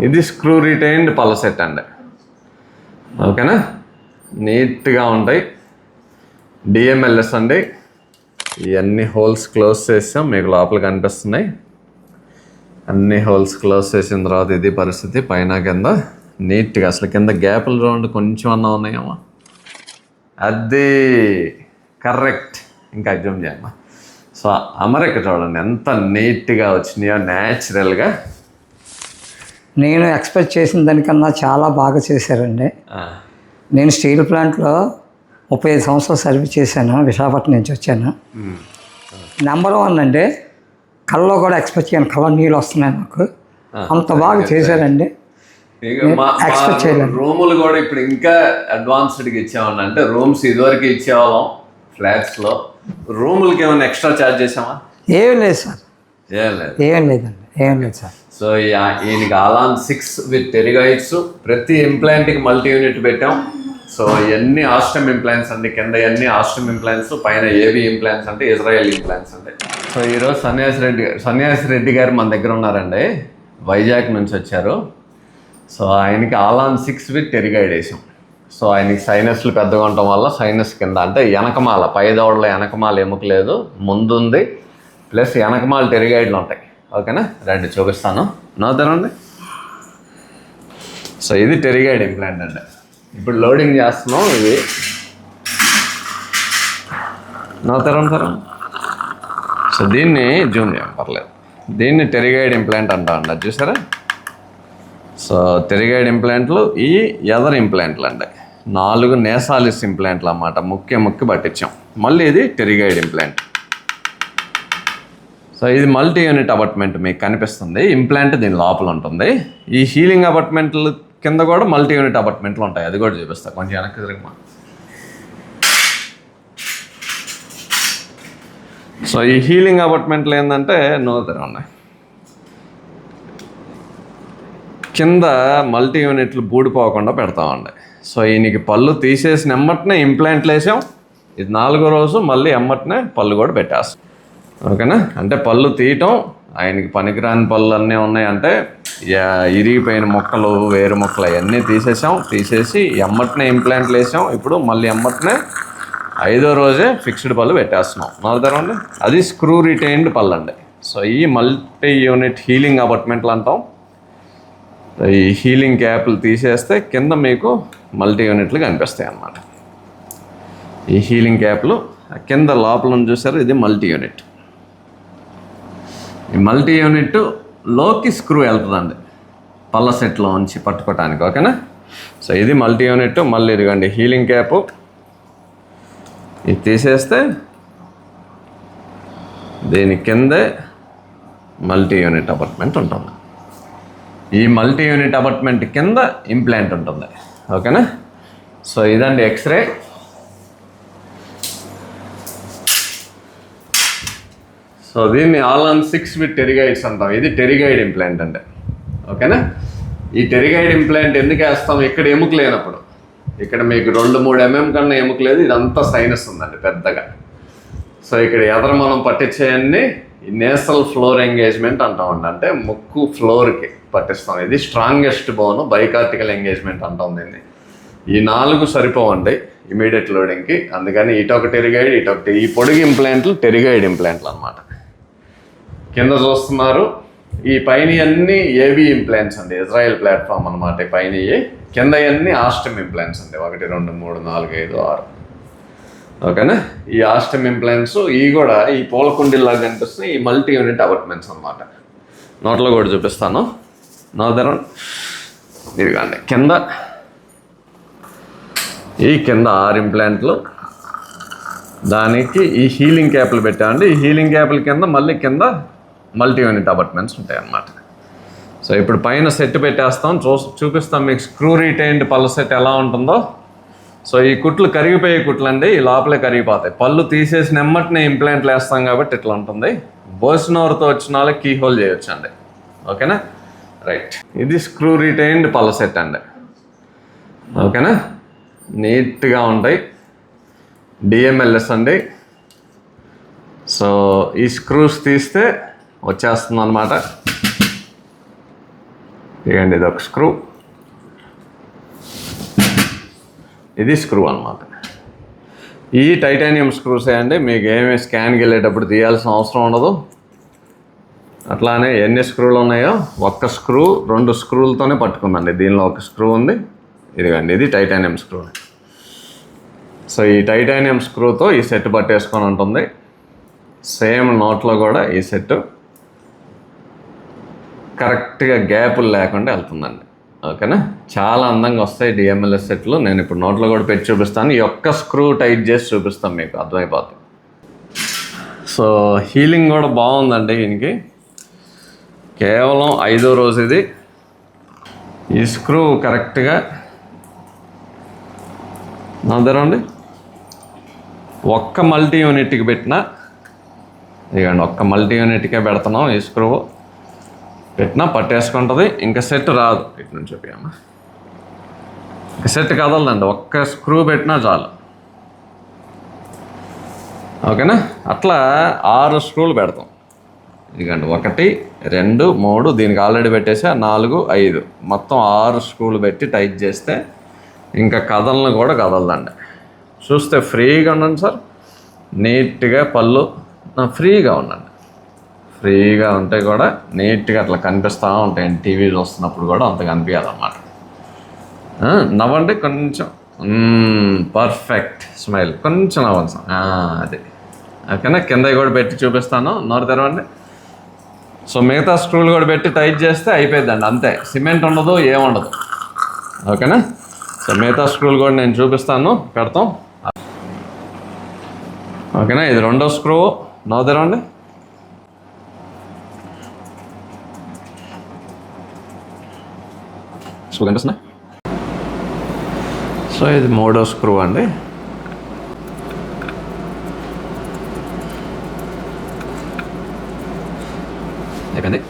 ఇది screw retained పళ్ళ set అండి. ఓకేనా, నీట్గా ఉంటాయి. డిఎంఎల్ఎస్ అండి. ఇవన్నీ హోల్స్ క్లోజ్ చేసాం, మీకు లోపల కనిపిస్తున్నాయి. అన్ని హోల్స్ క్లోజ్ చేసిన తర్వాత ఇది పరిస్థితి. పైన కింద నీట్గా, అసలు కింద గ్యాపులు రౌండ్ కొంచెం అన్నా ఉన్నాయమ్మా. అది కరెక్ట్. ఇంకా అర్థం చేయమ్మా. సో అమరిక చూడండి ఎంత నీట్గా వచ్చినాయో న్యాచురల్గా. నేను ఎక్స్పెక్ట్ చేసిన దానికన్నా చాలా బాగా చేశారండి. నేను స్టీల్ ప్లాంట్లో 35 సంవత్సరాలు సర్వీస్ చేశాను. విశాఖపట్నం నుంచి వచ్చాను. నెంబర్ 1 అండి. కళ్ళలో కూడా ఎక్స్పెక్ట్ చేయను, కళ్ళ నీళ్ళు వస్తున్నాయి నాకు. అంత బాగా చేశారండి. ఎక్స్పెక్ట్ చేయలేదు. రూములు కూడా ఇప్పుడు ఇంకా అడ్వాన్స్డ్గా ఇచ్చామని. అంటే రూమ్స్ ఇదివరకు ఇచ్చేవాళ్ళం ఫ్లాట్స్లో. రూములకి ఏమైనా ఎక్స్ట్రా ఛార్జ్ చేసామా? ఏం లేదు సార్, ఏం లేదు. ఏం లేదు సార్. సో ఈయనకి అలాన్ 6 విత్ టెరిగైట్స్. ప్రతి ఇంప్లాంట్కి మల్టీ యూనిట్ పెట్టాం. సో ఇవన్నీ ఆస్టమ్ ఇంప్లాంట్స్ అండి. కింద ఇవన్నీ ఆస్టమ్ ఇంప్లాంట్స్, పైన ఏవి ఇంప్లాంట్స్ అంటే ఇజ్రాయెల్ ఇంప్లాంట్స్ అండి. సో ఈరోజు సన్యాసి రెడ్డి గారు మన దగ్గర ఉన్నారండి. వైజాగ్ నుంచి వచ్చారు. సో ఆయనకి అలాన్ 6 విత్ టెరిగైడ్ వేసాం. సో ఆయనకి సైనస్లు పెద్దగా ఉండటం వల్ల సైనస్ కింద అంటే వెనకమాల, పై దవడలో వెనకమాల ఎముక లేదు, ముందుంది. ప్లస్ వెనకమాల టెరిగైడ్లు ఉంటాయి. ఓకేనా, రండి చూపిస్తాను. నవ్వుతారండి. సో ఇది టెరిగైడ్ ఇంప్లాంట్ అండి. ఇప్పుడు లోడింగ్ చేస్తున్నాం. ఇది నవ్వుతారంటారా? సో దీన్ని జూమ్ చేయం పర్లేదు. దీన్ని టెరిగైడ్ ఇంప్లాంట్ అంటామండి. అది చూసారా? సో టెరిగైడ్ ఇంప్లాంట్లు ఈ ఎదర్ ఇంప్లాంట్లు అండి. 4 నేసాలిస్ ఇంప్లాంట్లు అన్నమాట. ముక్కి పట్టించాం. మళ్ళీ ఇది టెరిగైడ్ ఇంప్లాంట్. సో ఇది మల్టీ యూనిట్ అపార్ట్మెంట్ మీకు కనిపిస్తుంది. ఇంప్లాంట్ దీని లోపల ఉంటుంది. ఈ హీలింగ్ అపార్ట్మెంట్లు కింద కూడా మల్టీ యూనిట్ అపార్ట్మెంట్లు ఉంటాయి. అది కూడా చూపిస్తాను. కొంచెం వెనక్కి తిరగమా. సో ఈ హీలింగ్ అపార్ట్మెంట్లు ఏంటంటే ఉన్నాయి. కింద మల్టీ యూనిట్లు బూడిపోకుండా పెడతామండి. సో ఈయనకి పళ్ళు తీసేసిన ఎమ్మటనే ఇంప్లాంట్లు వేసాం. ఇది 4వ రోజు మళ్ళీ ఎమ్మటనే పళ్ళు కూడా పెట్టేస్తాం. ఓకేనా, అంటే పళ్ళు తీయటం, ఆయనకి పనికిరాని పళ్ళు అన్నీ ఉన్నాయంటే ఇరిగిపోయిన మొక్కలు, వేరు మొక్కలు అవన్నీ తీసేసి ఎమ్మటనే ఇంప్లాంట్లు వేసాం. ఇప్పుడు మళ్ళీ ఎమ్మటనే 5వ రోజే ఫిక్స్డ్ పళ్ళు పెట్టేస్తున్నాం. నవ్వుతారండి. అది స్క్రూ రిటైన్డ్ పళ్ళు అండి. సో ఈ మల్టీ యూనిట్ హీలింగ్ అపార్ట్మెంట్లు అంటాం. ఈ హీలింగ్ క్యాప్లు తీసేస్తే కింద మీకు మల్టీ యూనిట్లు కనిపిస్తాయి అన్నమాట. ఈ హీలింగ్ క్యాప్లు కింద లోపల చూసారు, ఇది మల్టీ యూనిట్. ఈ మల్టీ యూనిట్ లోకి స్క్రూ వెళ్తుందండి పళ్ళ సెట్లో ఉంచి పట్టుకోవటానికి. ఓకేనా, సో ఇది మల్టీ యూనిట్. మళ్ళీ ఇదిగోండి హీలింగ్ క్యాప్. ఇది తీసేస్తే దీని కిందే మల్టీ యూనిట్ అపార్ట్మెంట్ ఉంటుంది. ఈ మల్టీ యూనిట్ అపార్ట్మెంట్ కింద ఇంప్లాంట్ ఉంటుంది. ఓకేనా, సో ఇదండి ఎక్స్రే. సో దీన్ని అలాన్ 6 విత్ టెరిగైడ్స్ అంటాం. ఇది టెరిగైడ్ ఇంప్లాంట్ అండి. ఓకేనా, ఈ టెరిగైడ్ ఇంప్లాంట్ ఎందుకు వేస్తాం? ఇక్కడ ఎముక లేనప్పుడు. ఇక్కడ మీకు 2-3 mm కన్నా ఎముక లేదు. ఇదంతా సైనస్ ఉందండి పెద్దగా. సో ఇక్కడ ఎదర మనం పట్టించేయన్ని నేసల్ ఫ్లోర్ ఎంగేజ్మెంట్ అంటామండి. అంటే ముక్కు ఫ్లోర్కి పట్టిస్తాం. ఇది స్ట్రాంగెస్ట్ బోన్, బైకార్టికల్ ఎంగేజ్మెంట్ అంటాం దీన్ని. ఈ 4 సరిపోవండి ఇమీడియట్ లోడింగ్కి. అందుకని ఇటొక టెరిగైడ్, ఇటొకటి. ఈ పొడిగి ఇంప్లాంట్లు టెరిగైడ్ ఇంప్లాంట్లు అనమాట. కింద చూస్తున్నారు. ఈ పైన అన్నీ ఏబీ ఇంప్లాంట్స్ అండి. ఇజ్రాయెల్ ప్లాట్ఫామ్ అనమాట. పైన కింద అన్నీ ఆస్టమ్ ఇంప్లాంట్స్ అండి. 1 2 3 4 5 6. ఓకేనా, ఈ ఆస్టమ్ ఇంప్లాంట్స్ ఇవి కూడా ఈ పూలకుండీలాగా కనిపిస్తున్నాయి. ఈ మల్టీ యూనిట్ అపార్ట్మెంట్స్ అనమాట. నోట్లో కూడా చూపిస్తాను. నోదరం ఇదిగండి. కింద 6 ఇంప్లాంట్లు. దానికి ఈ హీలింగ్ క్యాప్లు పెట్టామండి. ఈ హీలింగ్ క్యాప్ల కింద మళ్ళీ కింద మల్టీ యూనిట్ అపార్ట్మెంట్స్ ఉంటాయి అన్నమాట. సో ఇప్పుడు పైన సెట్ పెట్టేస్తాం. చూపిస్తాం మీకు స్క్రూ రిటైన్డ్ పళ్ళ సెట్ ఎలా ఉంటుందో. సో ఈ కుట్లు కరిగిపోయే కుట్లు అండి. ఈ లోపలే కరిగిపోతాయి. పళ్ళు తీసేసిన ఎమ్మటనే ఇంప్లాంట్లు వేస్తాం కాబట్టి ఇట్లా ఉంటుంది. బోసినోరుతో వచ్చిన వాళ్ళకి కీ హోల్ చేయొచ్చు అండి. ఓకేనా, రైట్. ఇది స్క్రూ రిటైన్డ్ పళ్ళ సెట్ అండి. ఓకేనా, నీట్గా ఉంటాయి. డిఎంఎల్ఎస్ అండి. సో ఈ స్క్రూస్ తీస్తే వచ్చేస్తుంది అన్నమాట. ఇదిగండి ఇది ఒక స్క్రూ, ఇది స్క్రూ అన్నమాట. ఈ టైటానియం స్క్రూసే అండి, మీకు ఏమి స్కాన్కి వెళ్ళేటప్పుడు తీయాల్సిన అవసరం ఉండదు. అట్లానే ఎన్ని స్క్రూలు ఉన్నాయో ఒక్క స్క్రూ 2 స్క్రూలతోనే పట్టుకుందండి. దీనిలో ఒక స్క్రూ ఉంది, ఇదిగండి ఇది టైటానియం స్క్రూ. సో ఈ టైటానియం స్క్రూతో ఈ సెట్ పట్టేసుకొని ఉంటుంది. సేమ్ నోట్లో కూడా ఈ సెట్ కరెక్ట్గా గ్యాపులు లేకుండా వెళ్తుందండి. ఓకేనా, చాలా అందంగా వస్తాయి డిఎంఎల్ఎస్ సెట్లు. నేను ఇప్పుడు నోట్లో కూడా పెట్టి చూపిస్తాను. ఈ ఒక్క స్క్రూ టైట్ చేసి చూపిస్తాను, మీకు అర్థమైపోతుంది. సో హీలింగ్ కూడా బాగుందండి దీనికి. కేవలం 5వ రోజు ఇది. ఈ స్క్రూ కరెక్ట్గా నాదరండి ఒక్క మల్టీ యూనిట్కి పెట్టినా, ఇదిగండి ఒక్క మల్టీ యూనిట్కే పెడుతున్నాం. ఈ స్క్రూ పెట్టినా పట్టేసుకుంటుంది, ఇంకా సెట్ రాదు. ఇటు నుంచి చెప్పామా, ఇంకా సెట్ కదలదండి, ఒక్క స్క్రూ పెట్టినా చాలు. ఓకేనా, అట్లా 6 స్క్రూలు పెడతాం. ఇదిగండి 1 2 3, దీనికి ఆల్రెడీ పెట్టేసా 4 5, మొత్తం 6 స్క్రూలు పెట్టి టైట్ చేస్తే ఇంకా కదలను కూడా కదలదండి. చూస్తే ఫ్రీగా ఉండండి సార్, నీట్గా పళ్ళు ఫ్రీగా ఉండండి. ఫ్రీగా ఉంటే కూడా నీట్గా అట్లా కనిపిస్తూ ఉంటాయండి. టీవీ చూస్తున్నప్పుడు కూడా అంత కనిపించాలన్నమాట. నవ్వండి కొంచెం, పర్ఫెక్ట్ స్మైల్, కొంచెం నవ్వండి సార్, అది. ఓకేనా, కింద కూడా పెట్టి చూపిస్తాను, నోరు తెరవండి. సో మిగతా స్క్రూలు కూడా పెట్టి టైట్ చేస్తే అయిపోయిందండి, అంతే. సిమెంట్ ఉండదు, ఏముండదు. ఓకేనా, సో మిగతా స్క్రూలు కూడా నేను చూపిస్తాను, పెడతాం. ఓకేనా, ఇది 2వ స్క్రూ, నోరు తెరవండి. స్క్రూ కనిపిస్తున్నా. సో ఇది 3వ స్క్రూ అండి. అయిపోయింది.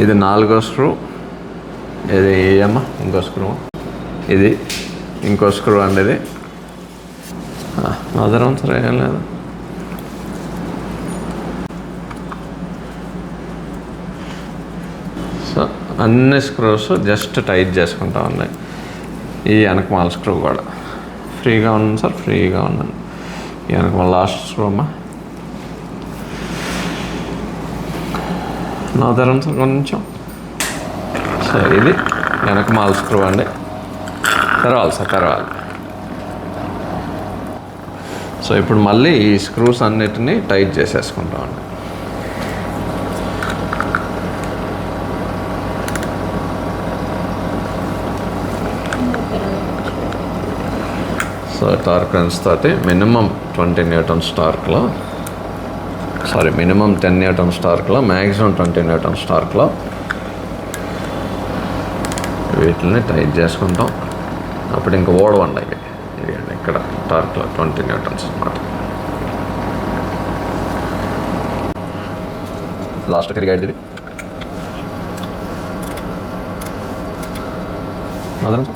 ఇది 4వ స్క్రూ, ఇది అమ్మ ఇంకో స్క్రూ, ఇది ఇంకో స్క్రూ అండి. ఇది అదరం సరే ఏం లేదు. సో అన్ని స్క్రూస్ జస్ట్ టైట్ చేసుకుంటా ఉన్నాయి. ఈ వెనకమాల స్క్రూ కూడా ఫ్రీగా ఉన్నాను సార్, ఫ్రీగా ఉన్నాను. ఈ వెనకమాల లాస్ట్ స్క్రూ అమ్మా, నా ధరం సార్ కొంచెం. సో ఇది వెనకమాల స్క్రూ అండి, తెరవాలి సార్, తెరవాలి. సో ఇప్పుడు మళ్ళీ ఈ స్క్రూస్ అన్నిటినీ టైట్ చేసేసుకుంటామండి. సో టార్క్ తోటి మినిమం 20 న్యూటన్స్ టార్క్లో, సారీ మినిమం 10 న్యూటన్స్ టార్క్లో, మ్యాక్సిమం 20 న్యూటన్స్ టార్క్లో వీటిని టైట్ చేసుకుంటాం. అప్పుడు ఇంకా ఓడవండి అవి. ఇదిగండి ఇక్కడ టార్క్లో 20 న్యూటన్స్ అన్నమాట. లాస్ట్ తిరిగి ఇది అదనం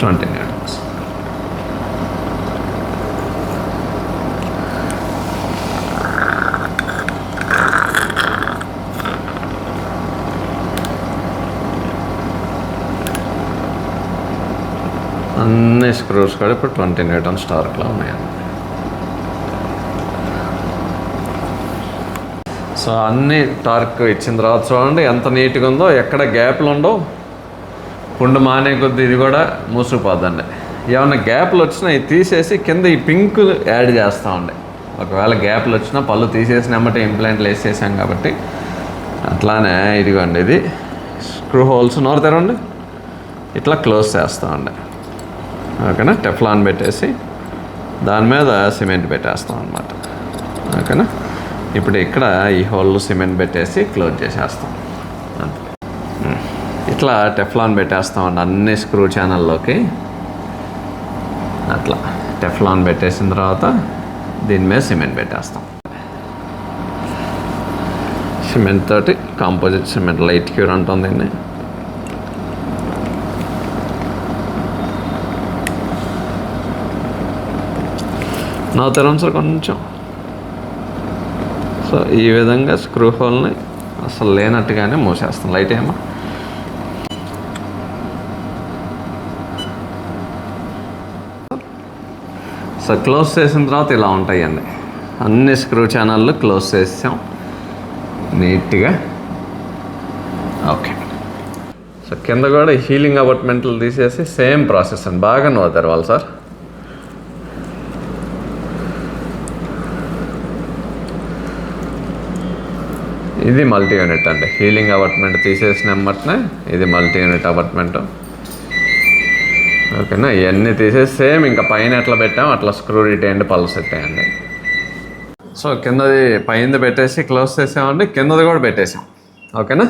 20 న్యూటన్స్. అన్ని స్క్రూస్ కూడా ఇప్పుడు 20 న్యూటన్స్ టార్క్లో ఉన్నాయండి. సో అన్ని టార్క్ ఇచ్చిన తర్వాత చూడండి ఎంత నీట్గా ఉందో, ఎక్కడ గ్యాప్లు ఉండవు. పుండు మానే కొద్ది ఇది కూడా మూసుకుపోద్దండి. ఏమన్నా గ్యాప్లు వచ్చినా ఇది తీసేసి కింద ఈ పింక్ యాడ్ చేస్తామండి. ఒకవేళ గ్యాప్లు వచ్చినా పళ్ళు తీసేసిన ఎమ్మటే ఇంప్లాంట్లు వేసేసాం కాబట్టి. అట్లానే ఇదిగోండి ఇది స్క్రూ హోల్స్, నోరు తెరవండి, ఇట్లా క్లోజ్ చేస్తామండి. ఓకేనా, టెఫ్లాన్ పెట్టేసి దాని మీద సిమెంట్ పెట్టేస్తాం అన్నమాట. ఓకేనా, ఇప్పుడు ఇక్కడ ఈ హోల్ సిమెంట్ పెట్టేసి క్లోజ్ చేసేస్తాం. ఇట్లా టెఫ్లాన్ పెట్టేస్తామండి అన్ని స్క్రూ ఛానల్లోకి. అట్లా టెఫ్లాన్ పెట్టేసిన తర్వాత దీని మీద సిమెంట్ పెట్టేస్తాం. సిమెంట్ తోటి, కాంపోజిట్ సిమెంట్, లైట్ క్యూర్ అంటుంది దీన్ని. నవ్వుతారా సార్ కొంచెం. సో ఈ విధంగా స్క్రూ హోల్ని అసలు లేనట్టుగానే మూసేస్తాం. లైట్ ఏమో సో క్లోజ్ చేసిన తర్వాత ఇలా ఉంటాయండి. అన్ని స్క్రూ ఛానళ్ళు క్లోజ్ చేసాం నీట్గా. ఓకే. సో కింద కూడా హీలింగ్ అపార్ట్మెంట్లు తీసేసి సేమ్ ప్రాసెస్ అండి. బాగా నవ్వుతారు వాళ్ళు సార్. ఇది మల్టీ యూనిట్ అండి. హీలింగ్ అపార్ట్మెంట్ తీసేసిన వెంబటనే ఇది మల్టీ యూనిట్ అపార్ట్మెంట్. ఓకేనా, ఇవన్నీ తీసేసి సేమ్ ఇంకా పైన ఎట్లా పెట్టాం అట్లా స్క్రూ రిటైన్డ్ పల్స్ పెట్టాయండి. సో కిందది పైనది పెట్టేసి క్లోజ్ చేసామండి, కిందది కూడా పెట్టేసాం. ఓకేనా,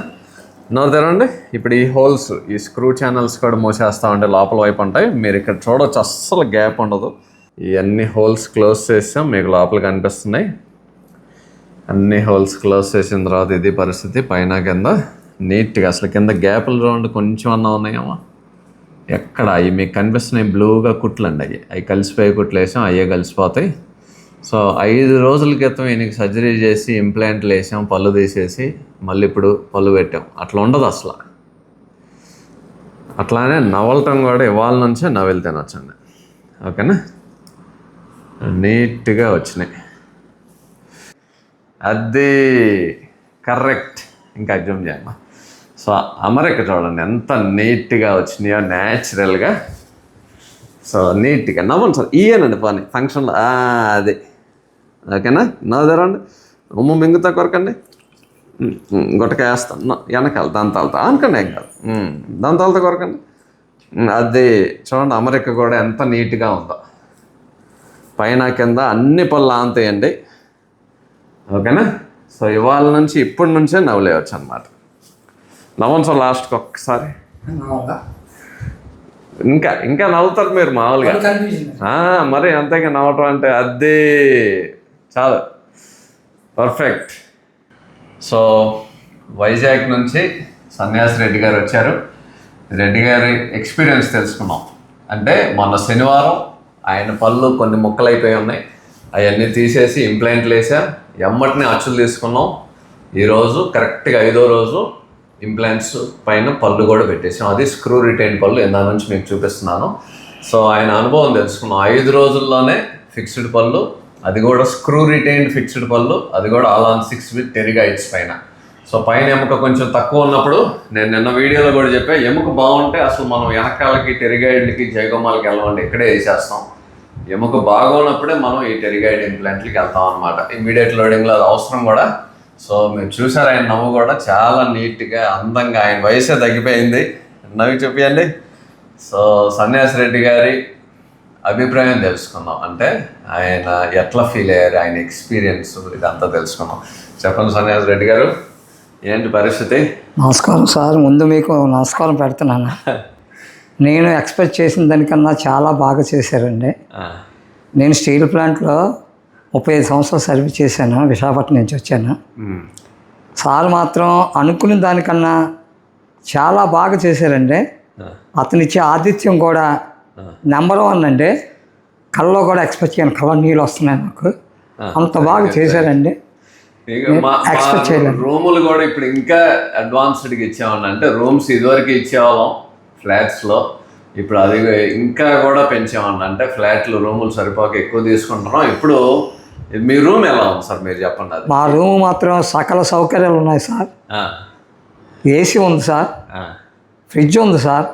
నవ్వుతారండి. ఇప్పుడు ఈ హోల్స్, ఈ స్క్రూ ఛానల్స్ కూడా మూసేస్తామండి, లోపల వైపు ఉంటాయి. మీరు ఇక్కడ చూడవచ్చు, అస్సలు గ్యాప్ ఉండదు. ఇవన్నీ హోల్స్ క్లోజ్ చేసాం, మీకు లోపల కనిపిస్తున్నాయి. అన్ని హోల్స్ క్లోజ్ చేసిన తర్వాత ఇది పరిస్థితి. పైన కింద నీట్గా, అసలు కింద గ్యాప్లు రౌండ్ కొంచెం అన్నా ఉన్నాయేమో ఎక్కడ. అవి మీకు కనిపిస్తున్నాయి బ్లూగా కుట్లు అండి. అవి కలిసిపోయి కుట్లు వేసాం, అయ్యే కలిసిపోతాయి. సో 5 రోజుల క్రితం ఈయనకి సర్జరీ చేసి ఇంప్లాంట్లు వేసాం, పళ్ళు తీసేసి మళ్ళీ ఇప్పుడు పళ్ళు పెట్టాం. అట్లా ఉండదు అసలు. అట్లానే నవలటం కూడా ఇవాళ నుంచే నవ్వులు తినొచ్చండి. ఓకేనా, నీట్గా వచ్చినాయి. అది కరెక్ట్. ఇంకా జూమ్ చేయమ్మా. సో అమరిక చూడండి ఎంత నీట్గా వచ్చినాయో న్యాచురల్గా. సో నీట్గా నవ్వండి సార్. ఇయ్యనండి పని ఫంక్షన్లో అది. ఓకేనా, నవ్వుదారండి. ఉమ్మ మింగుతా కొరకండి. గుట్టక వేస్తాను వెనకాల దంతాలతో అనుకోండి, ఏం కాదు. దంతాలతో కొరకండి. అది చూడండి అమరిక కూడా ఎంత నీట్గా ఉందో. పైన కింద అన్ని పళ్ళు ఆంతాయండి. ఓకేనా, సో ఇవాళ నుంచి ఇప్పటి నుంచే నవ్వులేవచ్చు అనమాట. నవ్వండి సార్ లాస్ట్కి ఒక్కసారి. ఇంకా ఇంకా నవ్వుతారు మీరు మామూలుగా. మరి అంతేగా నవ్వటం అంటే అదే చాలు, పర్ఫెక్ట్. సో వైజాగ్ నుంచి సన్యాసి రెడ్డి గారు వచ్చారు. రెడ్డి గారి ఎక్స్పీరియన్స్ తెలుసుకున్నాం. అంటే మొన్న శనివారం ఆయన పళ్ళు కొన్ని ముక్కలైపోయి ఉన్నాయి, అవన్నీ తీసేసి ఇంప్లాంట్లు వేసాం. ఎమ్మటిని అచ్చులు తీసుకున్నాం. ఈరోజు కరెక్ట్గా 5వ రోజు ఇంప్లాంట్స్ పైన పళ్ళు కూడా పెట్టేసాం. అది స్క్రూ రిటైన్ పళ్ళు. దాని నుంచి మీకు చూపిస్తున్నాను. సో ఆయన అనుభవం తెలుసుకున్నాం. 5 రోజుల్లోనే ఫిక్స్డ్ పళ్ళు, అది కూడా స్క్రూ రిటైన్డ్ ఫిక్స్డ్ పళ్ళు, అది కూడా ఆల్ ఆన్ 6 విత్ టెరిగైడ్స్ పైన. సో పైన ఎముక కొంచెం తక్కువ ఉన్నప్పుడు, నేను నిన్న వీడియోలో కూడా చెప్పా, ఎముక బాగుంటే అసలు మనం వెనకాలకి టెరిగైడ్లకి జైగోమాలకి వెళ్ళమండి, ఇక్కడే వేసేస్తాం. ఎముక బాగున్నప్పుడే మనం ఈ టెరిగైడ్ ఇంప్లాంట్లకి వెళ్తాం అనమాట. ఇమీడియట్ లోడింగ్లో అది అవసరం కూడా. సో మీరు చూసారు ఆయన నవ్వు కూడా చాలా నీట్గా అందంగా. ఆయన వయసే తగ్గిపోయింది, నవ్వి చూపించండి. సో సన్యాసి రెడ్డి గారి అభిప్రాయం తెలుసుకున్నాం. అంటే ఆయన ఎట్లా ఫీల్ అయ్యారు, ఆయన ఎక్స్పీరియన్స్ ఇదంతా తెలుసుకున్నాం. చెప్పండి సన్యాసి రెడ్డి గారు, ఏంటి పరిస్థితి? నమస్కారం సార్. ముందు మీకు నమస్కారం పెడుతున్నాను. నేను ఎక్స్పెక్ట్ చేసిన దానికన్నా చాలా బాగా చేశారండి. నేను స్టీల్ ప్లాంట్లో 35 సంవత్సరాలు సర్వీస్ చేశాను, విశాఖపట్నం నుంచి వచ్చాను. సార్ మాత్రం అనుకున్న దానికన్నా చాలా బాగా చేశారండి. అతనిచ్చే ఆతిథ్యం కూడా నెంబర్ 1 అండి. కళ్ళలో కూడా ఎక్స్పెక్ట్ చేయను, కళ్ళ నీళ్ళు వస్తున్నాయి నాకు, అంత బాగా చేశారండి. ఎక్స్పెక్ట్ చేయలేదు. రూములు కూడా ఇప్పుడు ఇంకా అడ్వాన్స్డ్గా ఇచ్చేవాళ్ళం. అంటే రూమ్స్ ఇదివరకు ఇచ్చేవాళ్ళం ఫ్లాట్స్లో, ఇప్పుడు అది ఇంకా కూడా పెంచామన్నా. అంటే ఫ్లాట్లు రూములు సరిపోక ఎక్కువ తీసుకుంటున్నాం. ఇప్పుడు మీ రూమ్ ఎలా ఉంది సార్, మీరు చెప్పండి. అది మా రూమ్ మాత్రం సకల సౌకర్యాలు ఉన్నాయి సార్. ఏసీ ఉంది సార్, ఫ్రిడ్జ్ ఉంది సార్,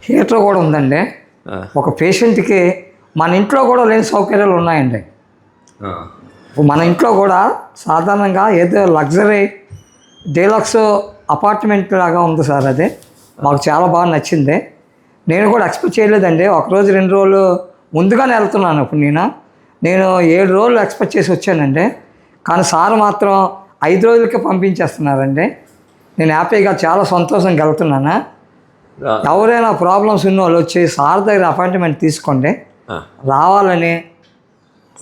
హీటర్ కూడా ఉందండి. ఒక పేషెంట్కి మన ఇంట్లో కూడా లేని సౌకర్యాలు ఉన్నాయండి. మన ఇంట్లో కూడా సాధారణంగా ఏదో లగ్జరీ డీలక్స్ అపార్ట్మెంట్ లాగా ఉంది సార్. అది మాకు చాలా బాగా నచ్చింది. నేను కూడా ఎక్స్పెక్ట్ చేయలేదండి. 1 రోజు 2 రోజులు ముందుగానే వెళ్తున్నాను. ఇప్పుడు నేను 7 రోజులు ఎక్స్పెక్ట్ చేసి వచ్చానండి. కానీ సార్ మాత్రం 5 రోజులకే పంపించేస్తున్నారండి. నేను హ్యాపీగా చాలా సంతోషంగా వెళ్తున్నాను. ఎవరైనా ప్రాబ్లమ్స్ ఉన్న వాళ్ళు వచ్చి సార్ దగ్గర అపాయింట్మెంట్ తీసుకోండి, రావాలని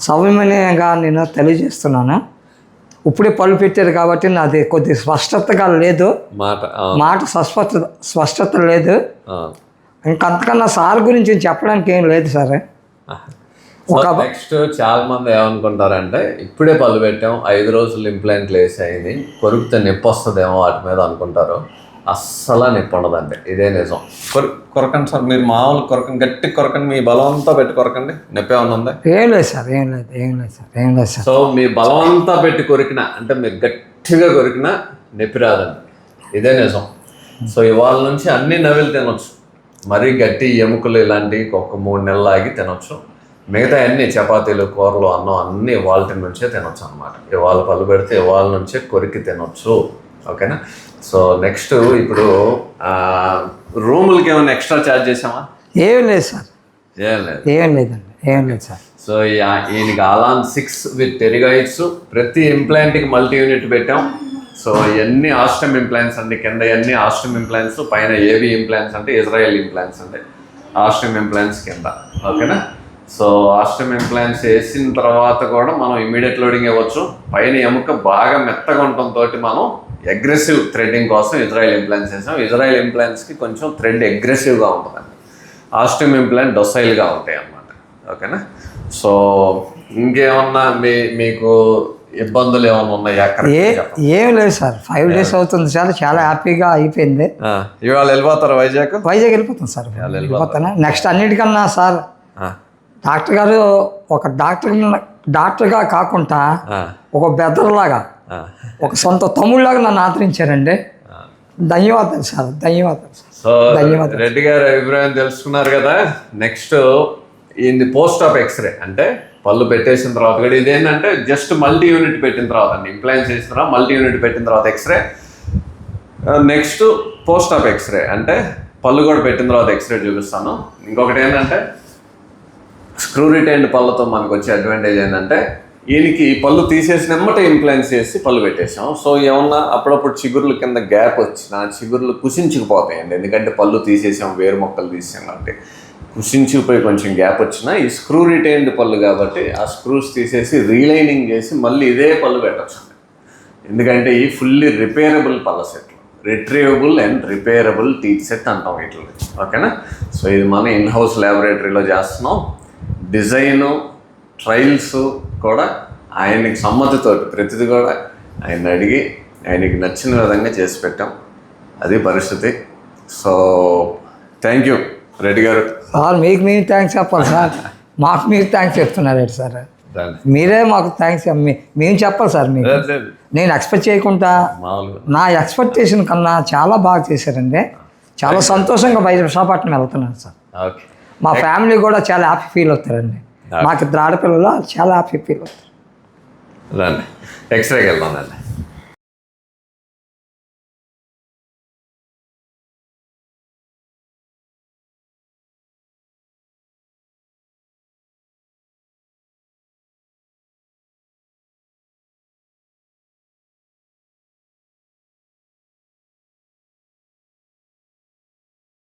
సౌమ్యంగా నేను తెలియజేస్తున్నాను. ఇప్పుడే పళ్ళు పెట్టారు కాబట్టి నాది కొద్ది స్పష్టతగా లేదు, మాట స్పష్టత లేదు. ఇంకంతకన్నా సార్ గురించి చెప్పడానికి ఏం లేదు సార్. నెక్స్ట్ చాలా మంది ఏమనుకుంటారంటే ఇప్పుడే పళ్ళు పెట్టాం 5 రోజులు ఇంప్లాంట్లు వేసాయి కొరికితే నొప్పి వస్తుందేమో వాటి మీద అనుకుంటారు. అస్సలు నొప్పి ఉండదండి, ఇదే నిజం. కొరకండి సార్, మీరు మామూలు కొరకండి, గట్టి కొరకండి, మీ బలవంతా పెట్టి కొరకండి. నొప్పి ఏమన్నా ఉందా? ఏం లేదు సార్, ఏం లేదు సార్. సో మీ బలవంతా పెట్టి కొరికినా అంటే మీరు గట్టిగా కొరికినా నొప్పి రాదండి, ఇదే నిజం. సో ఇవాళ నుంచి అన్ని నవ్వులు తినొచ్చు, మరీ గట్టి ఎముకలు ఇలాంటివి ఒక 3 నెలలు ఆగి తినొచ్చు. మిగతా అన్ని చపాతీలు, కూరలు, అన్నం అన్నీ ఇవాళ నుంచే తినొచ్చు అనమాట. ఇవాళ పళ్ళు పెడితే ఇవాళ నుంచే కొరికి తినొచ్చు. ఓకేనా? సో నెక్స్ట్ ఇప్పుడు రూములకి ఏమైనా ఎక్స్ట్రా ఛార్జ్ చేసామా? ఏం లేదు సార్, ఏం లేదు. ఏం లేదు సార్. సో ఈయనకి అలాన్ 6 విత్ టెరిగాయిడ్స్, ప్రతి ఇంప్లాంట్కి మల్టీ యూనిట్ పెట్టాం. సో ఇవన్నీ ఆస్టమ్ ఇంప్లాంట్స్ అండి, కింద ఇవన్నీ ఆస్టమ్ ఇంప్లాంట్స్, పైన ఏబీ ఇంప్లాంట్స్ అంటే ఇజ్రాయెల్ ఇంప్లాంట్స్ అంటే ఆస్టమ్ ఇంప్లాంట్స్ కింద. ఓకేనా? సో ఆస్టమ్ ఇంప్లాంట్స్ వేసిన తర్వాత కూడా మనం ఇమీడియట్ లోడింగ్ ఇవ్వచ్చు. పైన ఎముక బాగా మెత్తగా ఉండటంతో మనం అగ్రెసివ్ థ్రెడ్డింగ్ కోసం ఇజ్రాయెల్ ఇంప్లాంట్స్ వేసాం. ఇజ్రాయెల్ ఇంప్లాంట్స్కి కొంచెం థ్రెడ్ అగ్రెసివ్గా ఉంటుందండి, ఆస్టమ్ ఇంప్లాంట్ డొసైల్గా ఉంటాయి అన్నమాట. ఓకేనా? సో ఇంకేమన్నా మీకు ఇబ్బందులు ఏమైనా ఉన్నాయా? ఏం లేదు సార్, 5 days అవుతుంది సార్, చాలా హ్యాపీగా అయిపోయింది. ఇవాళ వెళ్ళిపోతారు వైజాగ్? వెళ్ళిపోతాను సార్, వెళ్ళిపోతాను. నెక్స్ట్ అన్నిటికన్నా సార్ డాక్టర్ గారు ఒక డాక్టర్గా కాకుండా ఒక బెదర్లాగా, ఒక సొంత తమ్ముళ్ళలాగా నన్ను ఆదరించారండి. ధన్యవాదాలు సార్, ధన్యవాదాలు. సో రెడ్డి గారి అభిప్రాయం తెలుసుకున్నారు కదా. నెక్స్ట్ ఇది పోస్ట్ ఆఫ్ ఎక్స్రే, అంటే పళ్ళు పెట్టేసిన తర్వాత కూడా ఇదేంటంటే జస్ట్ మల్టీ యూనిట్ పెట్టిన తర్వాత అండి, ఇంప్లాంట్స్ చేసిన తర్వాత మల్టీ యూనిట్ పెట్టిన తర్వాత x-ray. Next post of x-ray అంటే పళ్ళు కూడా పెట్టిన తర్వాత ఎక్స్రే చూపిస్తాను. ఇంకొకటి ఏంటంటే స్క్రూ రిటైన్డ్ పళ్ళతో మనకు వచ్చే అడ్వాంటేజ్ ఏంటంటే ఈయనకి పళ్ళు తీసేసిన వెంబట ఇంప్లాంట్స్ చేసి పళ్ళు పెట్టేసాం. సో ఏమన్నా అప్పుడప్పుడు చిగుర్ల కింద గ్యాప్ వచ్చినా చిగుర్లు కుసించుకుపోతాయండి, ఎందుకంటే పళ్ళు తీసేసాం, వేరు మొక్కలు తీసాం కాబట్టి కుసించుకుపోయి కొంచెం గ్యాప్ వచ్చినా ఈ స్క్రూ రిటైన్డ్ పళ్ళు కాబట్టి ఆ స్క్రూస్ తీసేసి రీలైనింగ్ చేసి మళ్ళీ ఇదే పళ్ళు పెట్టచ్చు. ఎందుకంటే ఈ ఫుల్లీ రిపేరబుల్ పళ్ళ సెట్లు, రిట్రీవబుల్ అండ్ రిపేరబుల్ టీత్ సెట్ అంటాం వీటిని. ఓకేనా? సో ఇది మన ఇన్ హౌస్ ల్యాబొరేటరీలో చేస్తున్నాం. డిజైను, ట్రయల్స్ కూడా ఆయనకి సమ్మతితో ప్రతిదీ కూడా ఆయన అడిగి ఆయనకి నచ్చిన విధంగా చేసి పెట్టాం, అది పరిస్థితి. సో థ్యాంక్ యూ రెడ్డి గారు. సార్ మీకు మీరు థ్యాంక్స్ చెప్పాలి సార్, మాకు మీరు థ్యాంక్స్ చెప్తున్నారు సార్. మీరే మాకు థ్యాంక్స్ మేము చెప్పాలి సార్. మీకు నేను ఎక్స్పెక్ట్ చేయకుండా నా ఎక్స్పెక్టేషన్ కన్నా చాలా బాగా చేశారండి. చాలా సంతోషంగా విశాఖపట్నం వెళ్తున్నాను సార్. ఓకే, మా ఫ్యామిలీ కూడా చాలా హ్యాపీ ఫీల్ అవుతారండి. మాకు 2 ఆడపిల్లలు చాలా హ్యాపీ ఫీల్ అవుతారు. రండి ఎక్స్రేకి వెళ్దాం రండి.